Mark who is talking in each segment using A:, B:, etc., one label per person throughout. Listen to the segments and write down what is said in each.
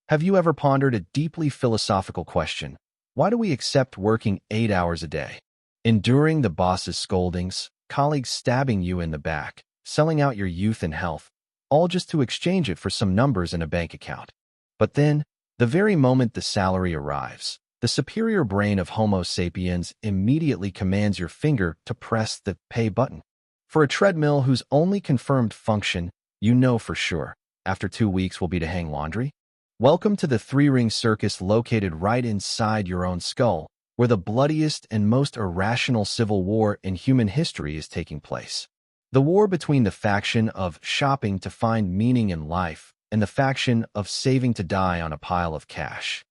A: Have you ever pondered a deeply philosophical question? Why do we accept working 8 hours a day, enduring the boss's scoldings, colleagues stabbing you in the back, selling out your youth and health, all just to exchange it for some numbers in a bank account? But then, the very moment the salary arrives, the superior brain of Homo sapiens immediately commands your finger to press the pay button. For a treadmill whose only confirmed function, you know for sure, after 2 weeks will be to hang laundry? Welcome to the three-ring circus located right inside your own skull, where the bloodiest and most irrational civil war in human history is taking place. The war between the faction of shopping to find meaning in life and the faction of saving to die on a pile of cash.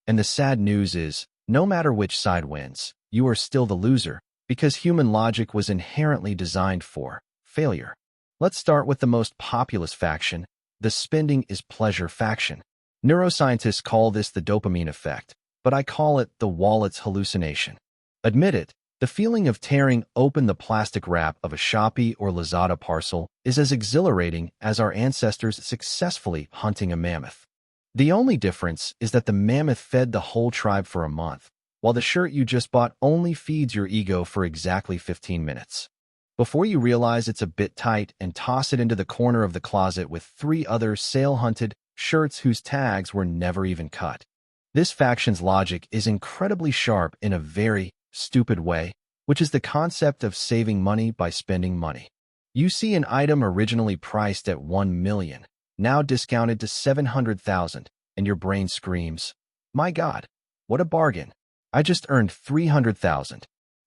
A: And the sad news is, no matter which side wins, you are still the loser, because human logic was inherently designed for failure. Let's start with the most populous faction, the spending is pleasure faction. Neuroscientists call this the dopamine effect, but I call it the wallet's hallucination. Admit it, the feeling of tearing open the plastic wrap of a Shopee or Lazada parcel is as exhilarating as our ancestors successfully hunting a mammoth. The only difference is that the mammoth fed the whole tribe for a month, while the shirt you just bought only feeds your ego for exactly 15 minutes. Before you realize it's a bit tight and toss it into the corner of the closet with 3 other sale-hunted shirts whose tags were never even cut. This faction's logic is incredibly sharp in a very stupid way, which is the concept of saving money by spending money. You see an item originally priced at $1 million, now discounted to $700,000, and your brain screams, "My God, what a bargain! I just earned $300,000."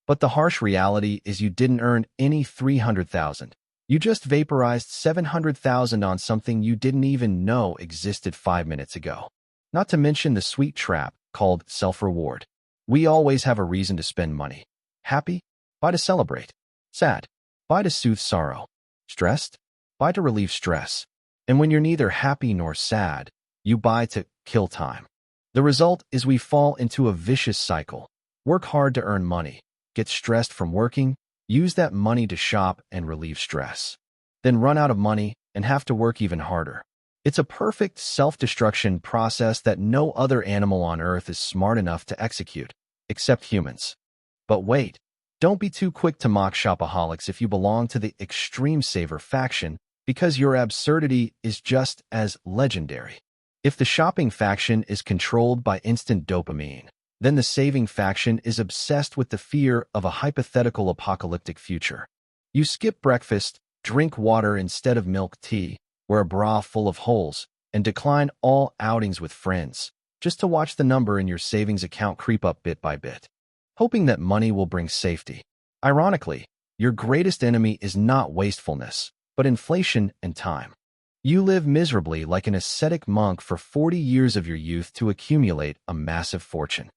A: But the harsh reality is you didn't earn any $300,000. You just vaporized $700,000 on something you didn't even know existed 5 minutes ago. Not to mention the sweet trap called self-reward. We always have a reason to spend money. Happy? Buy to celebrate. Sad? Buy to soothe sorrow. Stressed? Buy to relieve stress. And when you're neither happy nor sad, you buy to kill time. The result is we fall into a vicious cycle. Work hard to earn money. Get stressed from working. Use that money to shop and relieve stress. Then run out of money and have to work even harder. It's a perfect self-destruction process that no other animal on Earth is smart enough to execute, except humans. But wait, don't be too quick to mock shopaholics if you belong to the extreme saver faction, because your absurdity is just as legendary. If the shopping faction is controlled by instant dopamine, then the saving faction is obsessed with the fear of a hypothetical apocalyptic future. You skip breakfast, drink water instead of milk tea, wear a bra full of holes, and decline all outings with friends, just to watch the number in your savings account creep up bit by bit, hoping that money will bring safety. Ironically, your greatest enemy is not wastefulness, but inflation and time. You live miserably like an ascetic monk for 40 years of your youth to accumulate a massive fortune,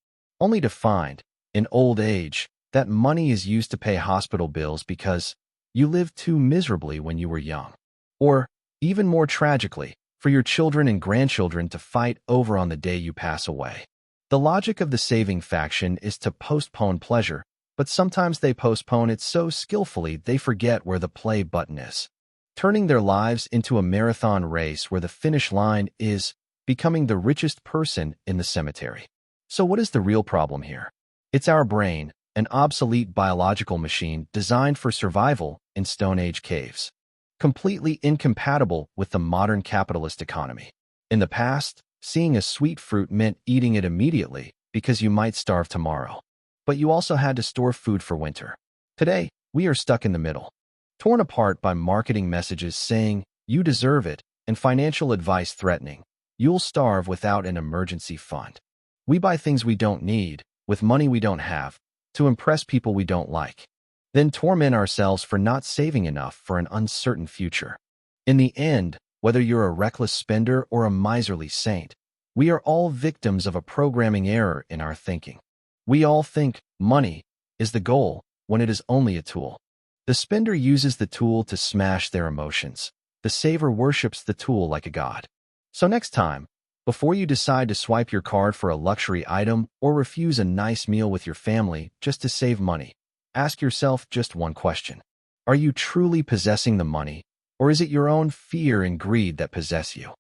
A: only to find, in old age, that money is used to pay hospital bills because you lived too miserably when you were young. Or, even more tragically, for your children and grandchildren to fight over on the day you pass away. The logic of the saving faction is to postpone pleasure, but sometimes they postpone it so skillfully they forget where the play button is, turning their lives into a marathon race where the finish line is becoming the richest person in the cemetery. So what is the real problem here? It's our brain, an obsolete biological machine designed for survival in Stone Age caves, completely incompatible with the modern capitalist economy. In the past, seeing a sweet fruit meant eating it immediately because you might starve tomorrow. But you also had to store food for winter. Today, we are stuck in the middle, torn apart by marketing messages saying, "You deserve it," and financial advice threatening, "You'll starve without an emergency fund." We buy things we don't need, with money we don't have, to impress people we don't like, then torment ourselves for not saving enough for an uncertain future. In the end, whether you're a reckless spender or a miserly saint, we are all victims of a programming error in our thinking. We all think money is the goal when it is only a tool. The spender uses the tool to smash their emotions. The saver worships the tool like a god. So next time, before you decide to swipe your card for a luxury item or refuse a nice meal with your family just to save money, ask yourself just one question. Are you truly possessing the money, or is it your own fear and greed that possess you?